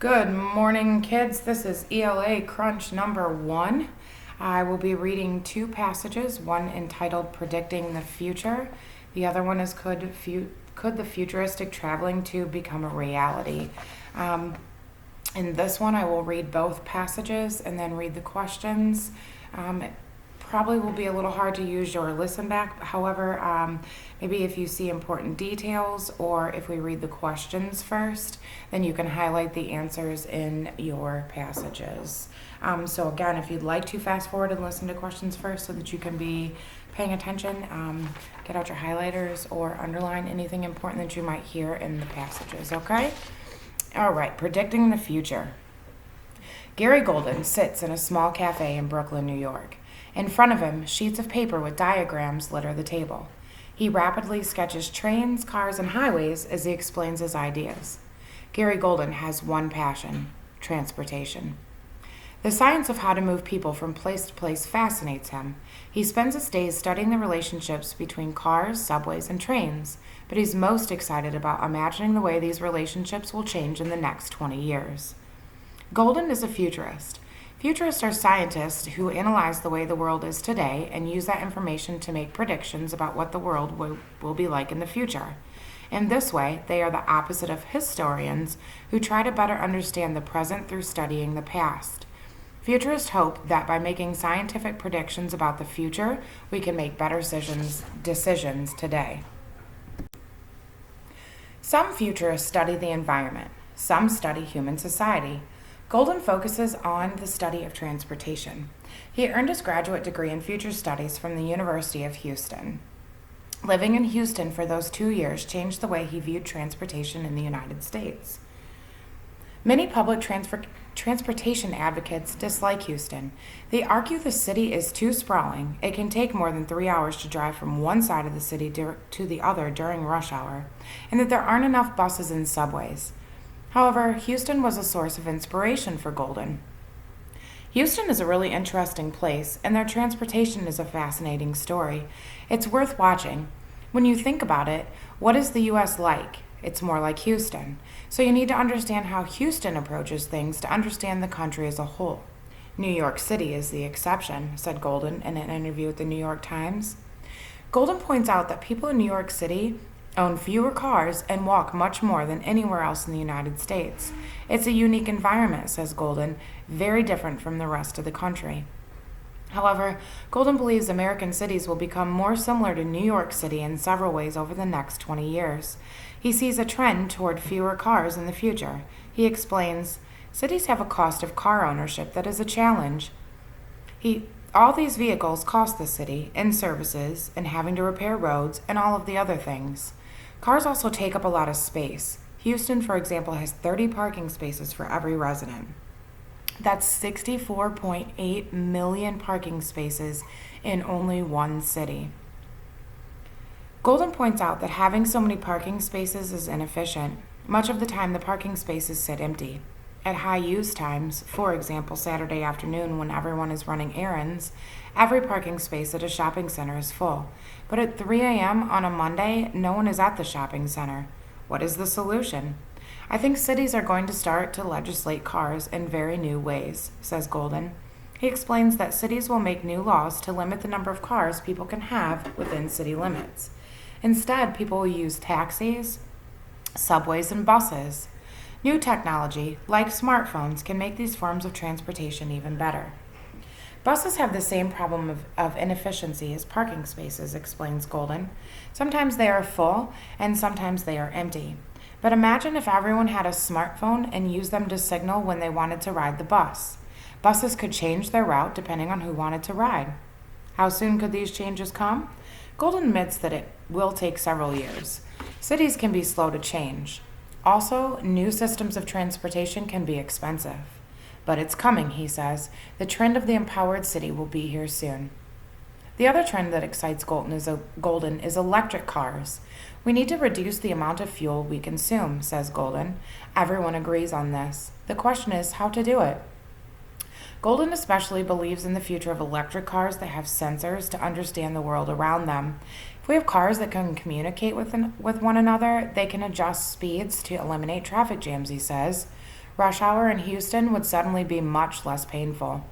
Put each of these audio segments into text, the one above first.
Good morning, kids. This is ELA Crunch number 1. I will be reading two passages, one entitled Predicting the Future. The other one is Could the Futuristic Traveling Tube Become a Reality? In this one, I will read both passages and then read the questions. It probably will be a little hard to use your listen back. However, maybe if you see important details or if we read the questions first, then you can highlight the answers in your passages. So again, if you'd like to fast forward and listen to questions first so that you can be paying attention, get out your highlighters or underline anything important that you might hear in the passages, okay? All right, predicting the future. Gary Golden sits in a small cafe in Brooklyn, New York. In front of him, sheets of paper with diagrams litter the table. He rapidly sketches trains, cars, and highways as he explains his ideas. Gary Golden has one passion: transportation. The science of how to move people from place to place fascinates him. He spends his days studying the relationships between cars, subways, and trains, but he's most excited about imagining the way these relationships will change in the next 20 years. Golden is a futurist. Futurists are scientists who analyze the way the world is today and use that information to make predictions about what the world will be like in the future. In this way, they are the opposite of historians who try to better understand the present through studying the past. Futurists hope that by making scientific predictions about the future, we can make better decisions today. Some futurists study the environment. Some study human society. Golden focuses on the study of transportation. He earned his graduate degree in future studies from the University of Houston. Living in Houston for those 2 years changed the way he viewed transportation in the United States. Many public transportation advocates dislike Houston. They argue the city is too sprawling. It can take more than 3 hours to drive from one side of the city to the other during rush hour, and that there aren't enough buses and subways. However, Houston was a source of inspiration for Golden. Houston is a really interesting place, and their transportation is a fascinating story. It's worth watching. When you think about it, what is the U.S. like? It's more like Houston. So you need to understand how Houston approaches things to understand the country as a whole. New York City is the exception, said Golden in an interview with the New York Times. Golden points out that people in New York City own fewer cars and walk much more than anywhere else in the United States. It's a unique environment, says Golden, very different from the rest of the country. However, Golden believes American cities will become more similar to New York City in several ways over the next 20 years. He sees a trend toward fewer cars in the future. He explains, cities have a cost of car ownership that is a challenge. All these vehicles cost the city in services and having to repair roads and all of the other things. Cars also take up a lot of space. Houston, for example, has 30 parking spaces for every resident. That's 64.8 million parking spaces in only one city. Golden points out that having so many parking spaces is inefficient. Much of the time, the parking spaces sit empty. At high use times, for example, Saturday afternoon when everyone is running errands, every parking space at a shopping center is full. But at 3 a.m. on a Monday, no one is at the shopping center. What is the solution? I think cities are going to start to legislate cars in very new ways, says Golden. He explains that cities will make new laws to limit the number of cars people can have within city limits. Instead, people will use taxis, subways, and buses. New technology, like smartphones, can make these forms of transportation even better. Buses have the same problem of inefficiency as parking spaces, explains Golden. Sometimes they are full, and sometimes they are empty. But imagine if everyone had a smartphone and used them to signal when they wanted to ride the bus. Buses could change their route depending on who wanted to ride. How soon could these changes come? Golden admits that it will take several years. Cities can be slow to change. Also, new systems of transportation can be expensive. But it's coming, he says. The trend of the empowered city will be here soon. The other trend that excites Golden is electric cars. We need to reduce the amount of fuel we consume, says Golden. Everyone agrees on this. The question is how to do it. Golden especially believes in the future of electric cars that have sensors to understand the world around them. If we have cars that can communicate with one another, they can adjust speeds to eliminate traffic jams, he says. Rush hour in Houston would suddenly be much less painful.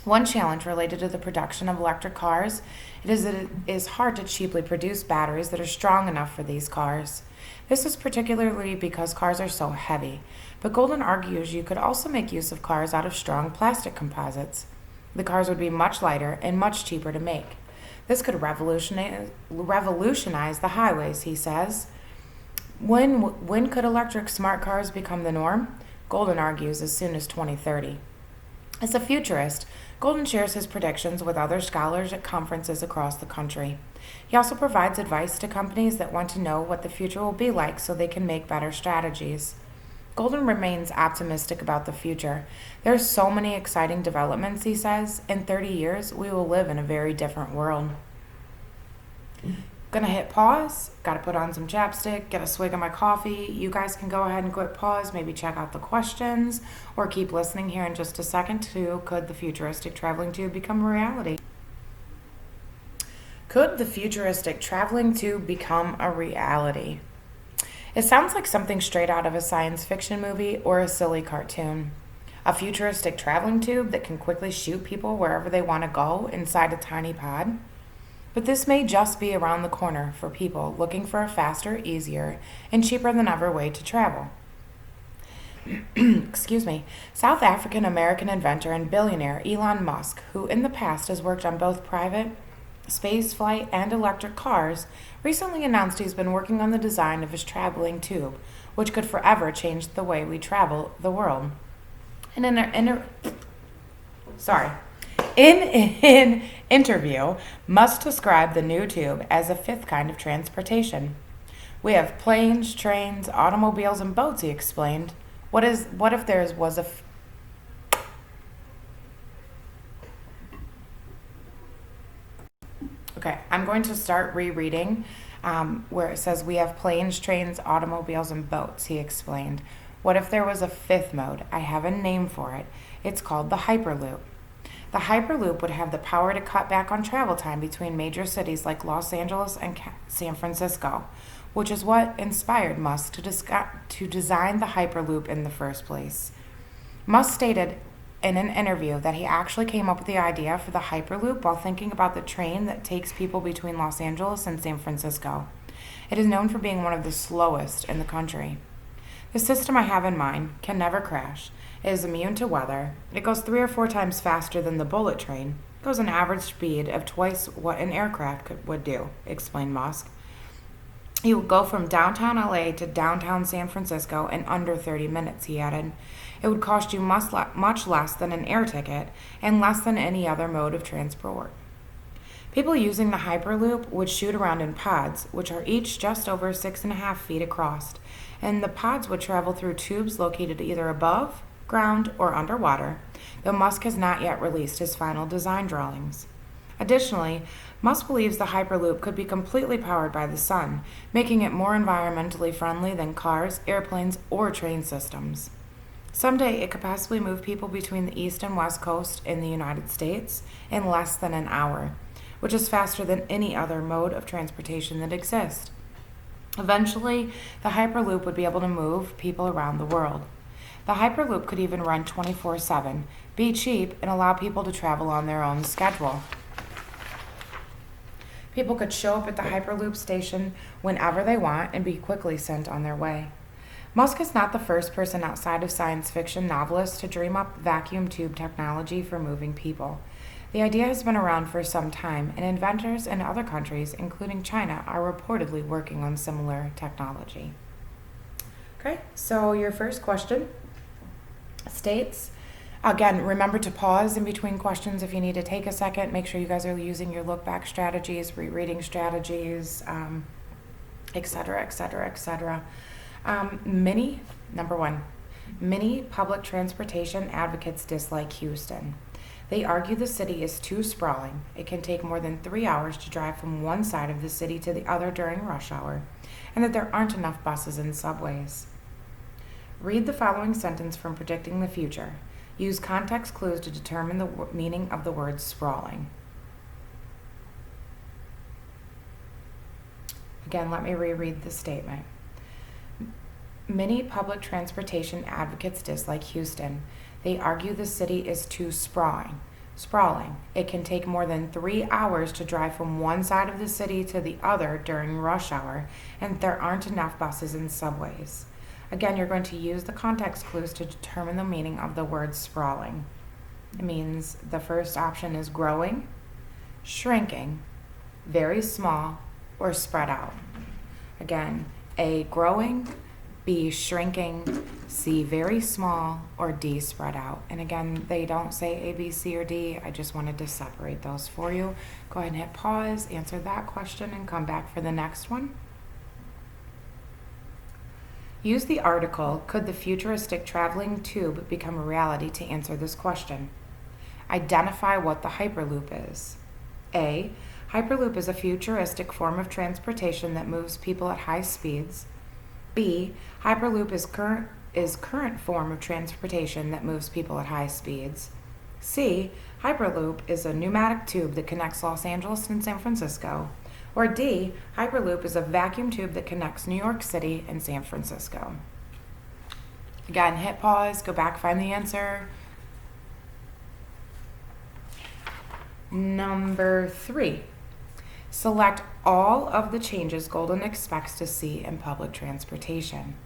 One challenge related to the production of electric cars is that it is hard to cheaply produce batteries that are strong enough for these cars. This is particularly because cars are so heavy, but Golden argues you could also make use of cars out of strong plastic composites. The cars would be much lighter and much cheaper to make. This could revolutionize the highways, he says. When could electric smart cars become the norm? Golden argues as soon as 2030. As a futurist, Golden shares his predictions with other scholars at conferences across the country. He also provides advice to companies that want to know what the future will be like so they can make better strategies. Golden remains optimistic about the future. There are so many exciting developments, he says. In 30 years, we will live in a very different world. Gonna hit pause, gotta put on some chapstick, get a swig of my coffee. You guys can go ahead and quit pause, maybe check out the questions, or keep listening here in just a second to could the futuristic traveling tube become a reality? Could the futuristic traveling tube become a reality? It sounds like something straight out of a science fiction movie or a silly cartoon. A futuristic traveling tube that can quickly shoot people wherever they want to go inside a tiny pod? But this may just be around the corner for people looking for a faster, easier, and cheaper than ever way to travel. Excuse me. South African American inventor and billionaire Elon Musk, who in the past has worked on both private space flight and electric cars, recently announced he's been working on the design of his traveling tube, which could forever change the way we travel the world. In an interview, Musk described the new tube as a fifth kind of transportation. We have planes, trains, automobiles, and boats, he explained. What if there was a Okay, I'm going to start rereading where it says we have planes, trains, automobiles, and boats, he explained. What if there was a fifth mode? I have a name for it. It's called the Hyperloop. The Hyperloop would have the power to cut back on travel time between major cities like Los Angeles and San Francisco, which is what inspired Musk to design the Hyperloop in the first place. Musk stated in an interview that he actually came up with the idea for the Hyperloop while thinking about the train that takes people between Los Angeles and San Francisco. It is known for being one of the slowest in the country. The system I have in mind can never crash. It is immune to weather. It goes 3 or 4 times faster than the bullet train. It goes an average speed of twice what an aircraft would do, explained Musk. He would go from downtown LA to downtown San Francisco in under 30 minutes, he added. It would cost you much less than an air ticket and less than any other mode of transport. People using the Hyperloop would shoot around in pods, which are each just over 6.5 feet across, and the pods would travel through tubes located either above, ground, or underwater, though Musk has not yet released his final design drawings. Additionally, Musk believes the Hyperloop could be completely powered by the sun, making it more environmentally friendly than cars, airplanes, or train systems. Someday, it could possibly move people between the east and west coast in the United States in less than an hour, which is faster than any other mode of transportation that exists. Eventually, the Hyperloop would be able to move people around the world. The Hyperloop could even run 24/7, be cheap, and allow people to travel on their own schedule. People could show up at the Hyperloop station whenever they want and be quickly sent on their way. Musk is not the first person outside of science fiction novelists to dream up vacuum tube technology for moving people. The idea has been around for some time, and inventors in other countries, including China, are reportedly working on similar technology. Okay, so your first question states, again, remember to pause in between questions if you need to take a second. Make sure you guys are using your look-back strategies, rereading strategies, et cetera, et cetera, et cetera. Number one, many public transportation advocates dislike Houston. They argue the city is too sprawling. It can take more than 3 hours to drive from one side of the city to the other during rush hour, and that there aren't enough buses and subways. Read the following sentence from Predicting the Future. Use context clues to determine the meaning of the word sprawling. Again, let me reread the statement. Many public transportation advocates dislike Houston. They argue the city is too sprawling. It can take more than 3 hours to drive from one side of the city to the other during rush hour, and there aren't enough buses and subways. Again, you're going to use the context clues to determine the meaning of the word sprawling. It means the first option is growing, shrinking, very small, or spread out. Again, A, growing, B, shrinking, C, very small, or D, spread out. And again, they don't say A, B, C, or D. I just wanted to separate those for you. Go ahead and hit pause, answer that question, and come back for the next one. Use the article, could the futuristic traveling tube become a reality, to answer this question. Identify what the Hyperloop is. A, Hyperloop is a futuristic form of transportation that moves people at high speeds. B, Hyperloop is current form of transportation that moves people at high speeds. C, Hyperloop is a pneumatic tube that connects Los Angeles and San Francisco. Or D, Hyperloop is a vacuum tube that connects New York City and San Francisco. Again, hit pause, go back, find the answer. Number 3, select all of the changes Golden expects to see in public transportation,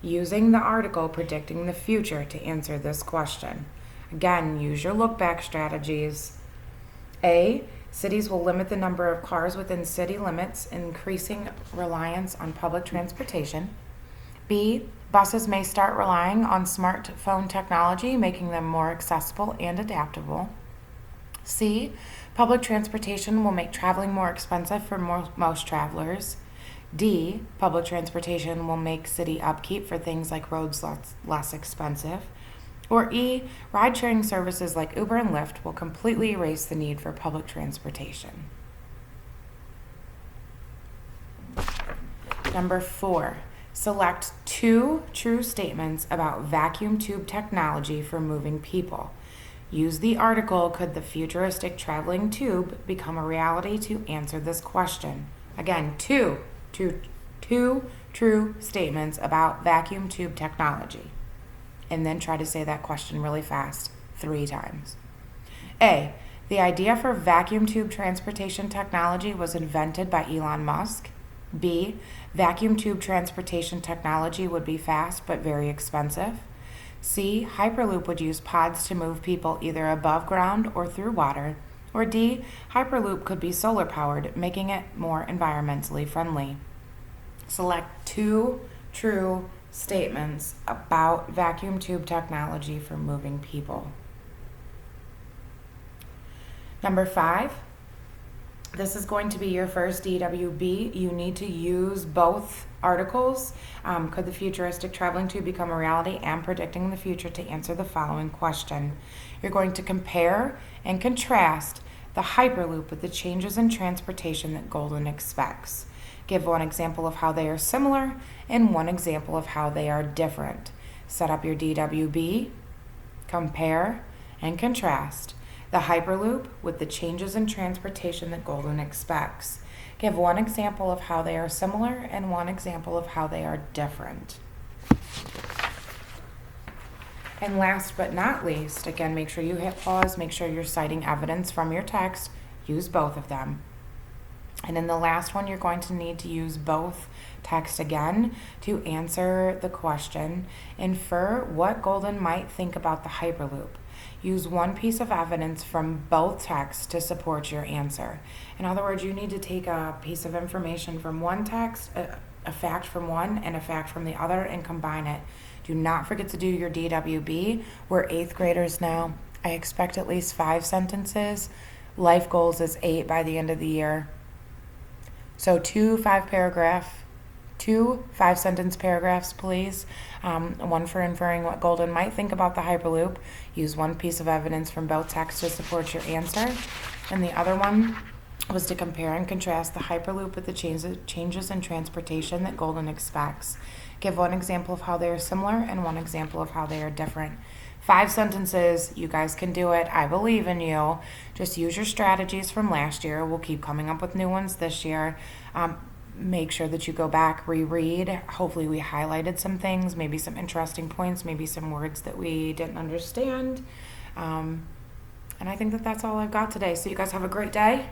using the article predicting the future to answer this question. Again, use your look-back strategies. A, cities will limit the number of cars within city limits, increasing reliance on public transportation. B, buses may start relying on smartphone technology, making them more accessible and adaptable. C, public transportation will make traveling more expensive for most travelers. D, public transportation will make city upkeep for things like roads less expensive. Or E, ride-sharing services like Uber and Lyft will completely erase the need for public transportation. Number 4, select 2 true statements about vacuum tube technology for moving people. Use the article, could the futuristic traveling tube become a reality, to answer this question. Again, two true statements about vacuum tube technology. And then try to say that question really fast 3 times. A, the idea for vacuum tube transportation technology was invented by Elon Musk. B, vacuum tube transportation technology would be fast but very expensive. C, Hyperloop would use pods to move people either above ground or through water. Or D, Hyperloop could be solar powered, making it more environmentally friendly. Select 2 true statements about vacuum tube technology for moving people. Number 5, this is going to be your first DWB. You need to use both articles, could the futuristic traveling tube become a reality, and predicting the future, to answer the following question. You're going to compare and contrast the Hyperloop with the changes in transportation that Golden expects. Give 1 example of how they are similar and 1 example of how they are different. Set up your DWB, compare and contrast the Hyperloop with the changes in transportation that Golden expects. Give 1 example of how they are similar and 1 example of how they are different. And last but not least, again, make sure you hit pause, make sure you're citing evidence from your text, use both of them. And in the last one, you're going to need to use both text again to answer the question. Infer what Golden might think about the Hyperloop. Use 1 piece of evidence from both texts to support your answer. In other words, you need to take a piece of information from one text, a fact from one, and a fact from the other, and combine it. Do not forget to do your DWB. We're 8th graders now. I expect at least 5 sentences. Life goals is 8 by the end of the year. So 2 5-sentence paragraphs, please. 1 for inferring what Golden might think about the Hyperloop. Use 1 piece of evidence from both texts to support your answer. And the other one was to compare and contrast the Hyperloop with the changes in transportation that Golden expects. Give 1 example of how they are similar and 1 example of how they are different. 5 sentences, you guys can do it. I believe in you. Just use your strategies from last year. We'll keep coming up with new ones this year. make sure that you go back, reread. Hopefully we highlighted some things, maybe some interesting points, maybe some words that we didn't understand. And I think that that's all I've got today. So you guys have a great day.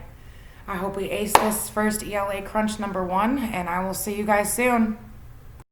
I hope we ace this first ELA Crunch number 1, and I will see you guys soon.